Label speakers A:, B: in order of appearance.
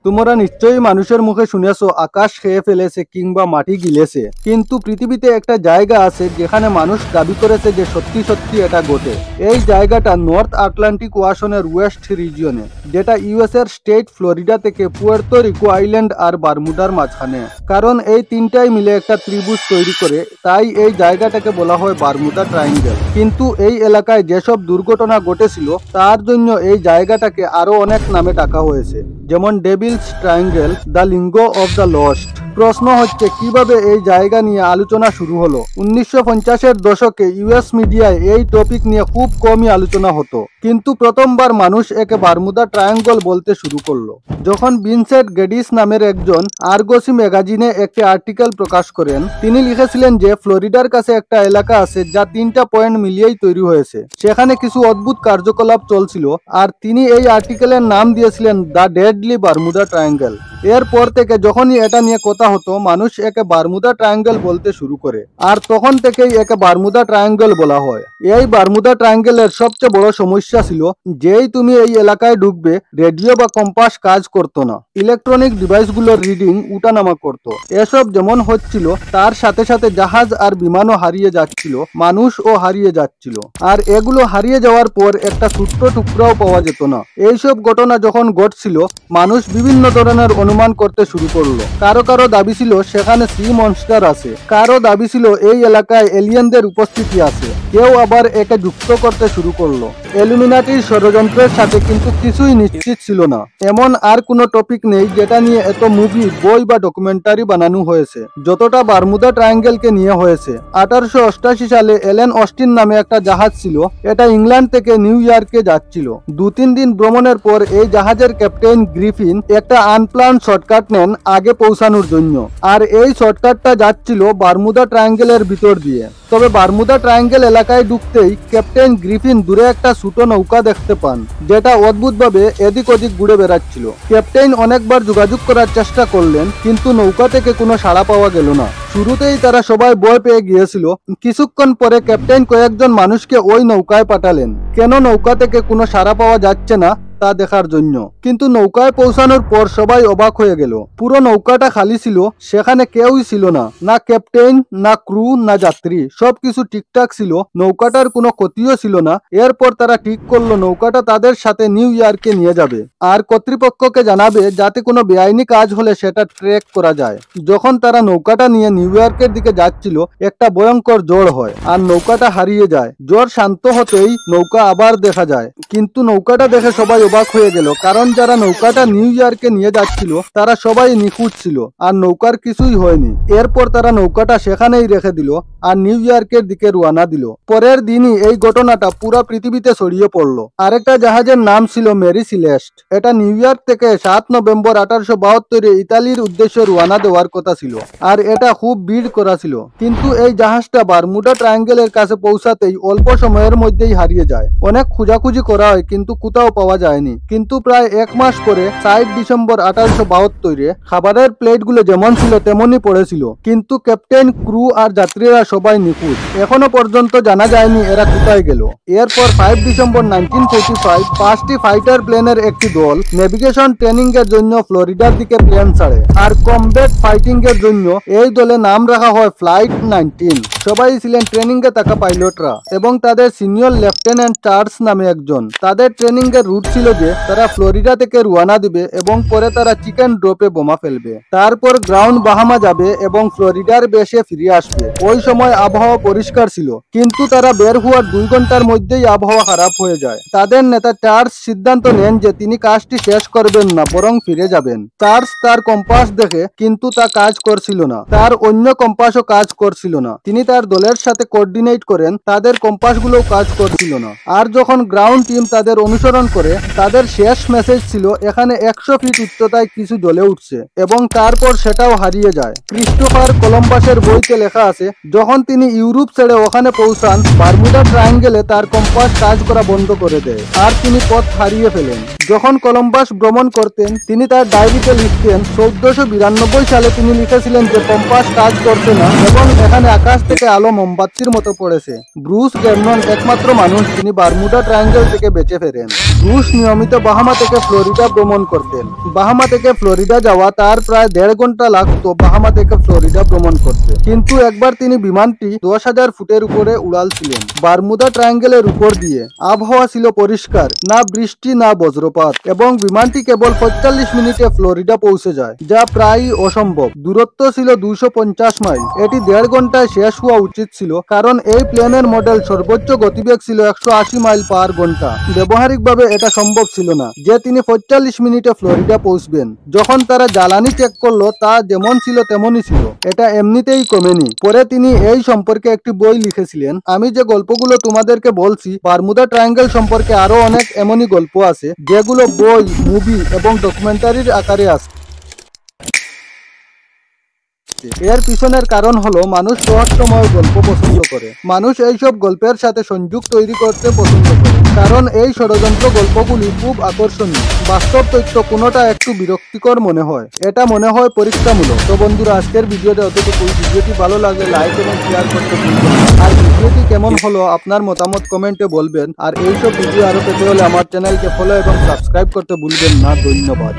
A: তোমরা নিশ্চয়ই মানুষের মুখে শুনেছো আকাশ খেয়ে ফেলেছে কিংবা মাটি গিলেছে, কিন্তু পৃথিবীতে একটা জায়গা আছে যেখানে মানুষ দাবি করেছে যে সত্যি সত্যি এটা ঘটে। এই জায়গাটা নর্থ আটলান্টিক ওয়াশনের ওয়েস্ট রিজিয়নে, যেটা ইউএস এর স্টেট ফ্লোরিডা থেকে পুয়ের্তো রিকো আইল্যান্ড আর বারমুডার মাঝখানে। কারণ এই তিনটাই মিলে একটা ত্রিভুজ তৈরি করে, তাই এই জায়গাটাকে বলা হয় বারমুডা ট্রায়াঙ্গেল। কিন্তু এই এলাকায় যেসব দুর্ঘটনা ঘটেছিল তার জন্য এই জায়গাটাকে আরো অনেক নামে ডাকা হয়েছে, যেমন Devil's Triangle, the limbo of the lost. প্রশ্ন হচ্ছে কিভাবে এই জায়গা নিয়ে আলোচনা শুরু হলো। 1950-এর দশকে ইউএস মিডিয়ায় এই টপিক নিয়ে খুব কমই আলোচনা হতো, কিন্তু প্রথমবার মানুষ একে বারমুডা ট্রায়াঙ্গল বলতে শুরু করলো যখন ভিনসেন্ট গেডিস নামের একজন আর্গসি ম্যাগাজিনে একটি আর্টিকেল প্রকাশ করেন। তিনি লিখেছিলেন যে ফ্লোরিডার কাছে একটা এলাকা আছে যা 3টা পয়েন্ট মিলিয়েই তৈরি হয়েছে, সেখানে কিছু অদ্ভুত কার্যকলাপ চলছিল, আর তিনি এই আর্টিকেলের নাম দিয়েছিলেন দ্য ডেডলি বারমুডা ট্রায়াঙ্গেল। এরপর থেকে যখনই এটা নিয়ে কথা হতো মানুষ একে বারমুডা ট্রায়াঙ্গেল বলতে শুরু করে, আর তখন থেকেই একে বারমুডা ট্রায়াঙ্গেল বলা হয়। এই বারমুডা ট্রায়াঙ্গেলের সবচেয়ে বড় সমস্যা ছিল যেই তুমি এই এলাকায় ঢুকবে রেডিও বা কম্পাস কাজ করতো না, ইলেকট্রনিক ডিভাইসগুলোর রিডিং উঠানামা করতো। এসব যেমন হচ্ছিল তার সাথে সাথে জাহাজ আর বিমানও হারিয়ে যাচ্ছিল, মানুষও হারিয়ে যাচ্ছিল, আর এগুলো হারিয়ে যাওয়ার পর একটা ছোট্ট টুকরাও পাওয়া যেত না। এইসব ঘটনা যখন ঘটছিল মানুষ বিভিন্ন ধরনের অনুমান করতে শুরু করলো। কারো কারো দাবি ছিল সেখানে সি মনস্টার আছে, কারো দাবি ছিল এই এলাকায় এলিয়েনদের উপস্থিতি আছে, কেউ আবার একে যুক্ত করতে শুরু করলো ইলুমিনাটির ষড়যন্ত্রের সাথে, কিন্তু কিছুই নিশ্চিত ছিল না। এমন আর কোনো টপিক নেই যেটা নিয়ে এত মুভি, বই বা ডকুমেন্টারি বানানো হয়েছে যতটা বারমুডা ট্রায়াঙ্গেলকে নিয়ে হয়েছে। 1888 সালে এলেন অস্টিন নামে একটা জাহাজ ছিল, এটা ইংল্যান্ড থেকে নিউ ইয়র্কে যাচ্ছিল। 2-3 দিন ভ্রমণের পর এই জাহাজের ক্যাপ্টেন গ্রিফিন একটা আনপ্লান শর্টকাট নেন আগে পৌঁছানোর জন্য, আর এই শর্টকাটটা যাচ্ছিল বারমুডা ট্রায়াঙ্গেলের ভিতর দিয়ে। তবে বারমুডা ট্রায়াঙ্গেল এলাকায় ঢুকতেই ক্যাপ্টেন গ্রিফিন দূরে একটা ছোট নৌকা দেখতে পান, যেটা অদ্ভুতভাবে এদিক ওদিক ঘুরে বেড়াচ্ছিল। ক্যাপ্টেন অনেকবার যোগাযোগ করার চেষ্টা করলেন, কিন্তু নৌকা থেকে কোনো সাড়া পাওয়া গেল না। শুরুতেই তারা সবাই ভয় পেয়ে গিয়েছিল। কিছুক্ষণ পরে ক্যাপ্টেন কয়েকজন মানুষকে ওই নৌকায় পাঠালেন, কেন নৌকা থেকে কোনো সাড়া পাওয়া যাচ্ছে না তা দেখার জন্য। কিন্তু নৌকায় পৌঁছানোর পর সবাই অবাক হয়ে গেল। পুরো নৌকাটা খালি ছিল, সেখানে কেউই ছিল না, না ক্যাপ্টেন, না ক্রু, না যাত্রী। সবকিছু ঠিকঠাক ছিল, নৌকাটার কোনো ক্ষতিও ছিল না। এরপর তারা ঠিক করলো নৌকাটা তাদের সাথে নিউ ইয়র্কে নিয়ে যাবে, আর কর্তৃপক্ষকে জানাবে যাতে কোনো বেআইনি কাজ হলে সেটা ট্র্যাক করা যায়। যখন তারা নৌকাটা নিয়ে নিউ ইয়র্কের দিকে যাচ্ছিল একটা ভয়ঙ্কর ঝড় হয়, আর নৌকাটা হারিয়ে যায়। ঝড় শান্ত হতেই নৌকা আবার দেখা যায়, কিন্তু নৌকাটা দেখে সবাই অবাক হয়ে গেল, কারণ যারা নৌকাটা নিউ ইয়র্কে নিয়ে যাচ্ছিল তারা সবাই নিখোঁজ ছিল, আর নৌকার কিছুই হয়নি। এরপর তারা নৌকাটা সেখানেই রেখে দিল আর নিউ ইয়র্কের দিকে রওনা দিল। পরের দিনই এই ঘটনাটা পুরো পৃথিবীতে ছড়িয়ে পড়লো। আরেকটা জাহাজের নাম ছিল মেরি সিলেস্ট। এটা নিউ ইয়র্ক থেকে 7 নভেম্বর 1872 ইতালির উদ্দেশ্যে রওনা দেওয়ার কথা ছিল, আর এটা খুব ভিড় করা ছিল। কিন্তু এই জাহাজটা বারমুডা ট্রায়াঙ্গেলের কাছে পৌঁছাতেই অল্প সময়ের মধ্যেই হারিয়ে যায়। অনেক খোঁজাখুঁজি করা হয় কিন্তু কোথাও পাওয়া যায়নি। কিন্তু প্রায় 1 মাস পরে 4 ডিসেম্বর 1872 খাবারের প্লেটগুলো যেমন ছিল তেমনই পড়েছিল, কিন্তু ক্যাপ্টেন, ক্রু আর যাত্রীরা সবাই নিখোঁজ। এখনো পর্যন্ত জানা যায়নি এরা কোথায় গেল। এরপর 5 ডিসেম্বর 1945 5টি ফাইটার প্লেনের একটি দল নেভিগেশন ট্রেনিং এর জন্য ফ্লোরিডার দিকে প্লেন ছাড়ে, আর কমব্যাট ফাইটিং এর জন্য এই দলে নাম রাখা হয় ফ্লাইট 19। সবাই ছিলেন ট্রেনিং এ থাকা পাইলটরা, এবং তাদের সিনিয়র লেফটেন্যান্ট চার্লস নামে একজন। তাদের ট্রেনিং এর রুট ছিল যে তারা ফ্লোরিডা থেকে রওনা দিবে এবং পরে তারা চিকেন ড্রপে বোমা ফেলবে, তারপর গ্রাউন্ড বাহামা যাবে এবং ফ্লোরিডার বেশে ফিরে আসবে। ওই সময় আবহাওয়া পরিষ্কার ছিল, কিন্তু তারা বের হওয়ার 2 ঘন্টার মধ্যেই আবহাওয়া খারাপ হয়ে যায়। তাদের নেতা চার্লস সিদ্ধান্ত নেন যে তিনি কাজটি শেষ করবেন না, বরং ফিরে যাবেন। চার্লস তার কম্পাস দেখে, কিন্তু তা কাজ করছিল না। তার অন্য কম্পাসও কাজ করছিল না। তিনি তার দলের সাথে কোঅর্ডিনেট করেন, তাদের কম্পাসগুলোও কাজ করছিল না। আর যখন গ্রাউন্ড টিম তাদের অনুসরণ করে, তাদের শেষ মেসেজ ছিল এখানে 100 ফিট উচ্চতায় কিছু জ্বলে উঠছে, এবং তারপর সেটাও হারিয়ে যায়। ক্রিস্টোফার কলম্বাসের বইতে লেখা আছে যখন তিনি ইউরোপ ছেড়ে ওখানে পৌঁছান, বারমুডা ট্রায়াঙ্গেলে তার কম্পাস কাজ করা বন্ধ করে দেয়, আর তিনি পথ হারিয়ে ফেলেন। যখন কলম্বাস ভ্রমণ করতেন তিনি তার ডায়েরিতে লিখতেন 1492 সালে তিনি লিখেছিলেন যে কম্পাস কাজ করছে না এবং এখানে আকাশ থেকে থেকে আলো মোমবাতির মতো পড়েছে। ব্রুস গ্যামনন একমাত্র মানুষ যিনি বারমুডা ট্রায়াঙ্গেল থেকে বেঁচে ফেরেন। ব্রুস নিয়মিত বাহামা থেকে ফ্লোরিডা ভ্রমণ করতেন। বাহামা থেকে ফ্লোরিডা যাওয়া তার প্রায় 1.5 ঘন্টা লাগতো বাহামা থেকে ফ্লোরিডা ভ্রমণ করতে, কিন্তু একবার তিনি বিমানটি 10,000 ফুটের উপরে উড়ালছিলেন বারমুডা ট্রায়াঙ্গেলের উপর দিয়ে। আবহাওয়া ছিল পরিষ্কার, না বৃষ্টি না বজ্রপাত, এবং বিমানটি কেবল 45 মিনিটে ফ্লোরিডা পৌঁছে যায়, যা প্রায় অসম্ভব। দূরত্ব ছিল 250 মাইল। এটি 1.5 ঘন্টায় শেষ হওয়া উচিত ছিল, কারণ এই প্লেনের মডেল সর্বোচ্চ গতিবেগ ছিল 180 মাইল পার ঘন্টা। ব্যবহারিকভাবে এটা সম্ভব ছিল না যে তিনি 45 মিনিটে ফ্লোরিডা পৌঁছবেন। যখন তারা জ্বালানি চেক করলো, তা যেমন ছিল তেমনই ছিল, এটা এমনিতেই কমেনি। পরে তিনি এই সম্পর্কে একটি বই লিখেছিলেন। আমি যে গল্পগুলো তোমাদেরকে বলছি, বারমুডা ট্রায়াঙ্গেল সম্পর্কে আরো অনেক এমনই গল্প আছে যেগুলো বই, মুভি এবং ডকুমেন্টারির আকারে আছে। এর পিছনের কারণ হলো মানুষ রহস্যময় গল্প পছন্দ করে। মানুষ এইসব গল্পের সাথে সংযোগ তৈরি করতে পছন্দ করে, কারণ এই ষড়যন্ত্র গল্পগুলি খুব আকর্ষণীয়। বাস্তব তথ্য কোনোটা একটু বিরক্তিকর মনে হয়, এটা মনে হয় পরীক্ষামূলক। তো বন্ধুরা, আজকের ভিডিওতে অতটুকুই। ভিডিওটি ভালো লাগলে লাইক এবং শেয়ার করতে ভুলবেন না। আর ভিডিওটি কেমন হলো আপনার মতামত কমেন্টে বলবেন। আর এইসব ভিডিও আরো পেতে হলে আমার চ্যানেলকে ফলো এবং সাবস্ক্রাইব করতে ভুলবেন না। ধন্যবাদ।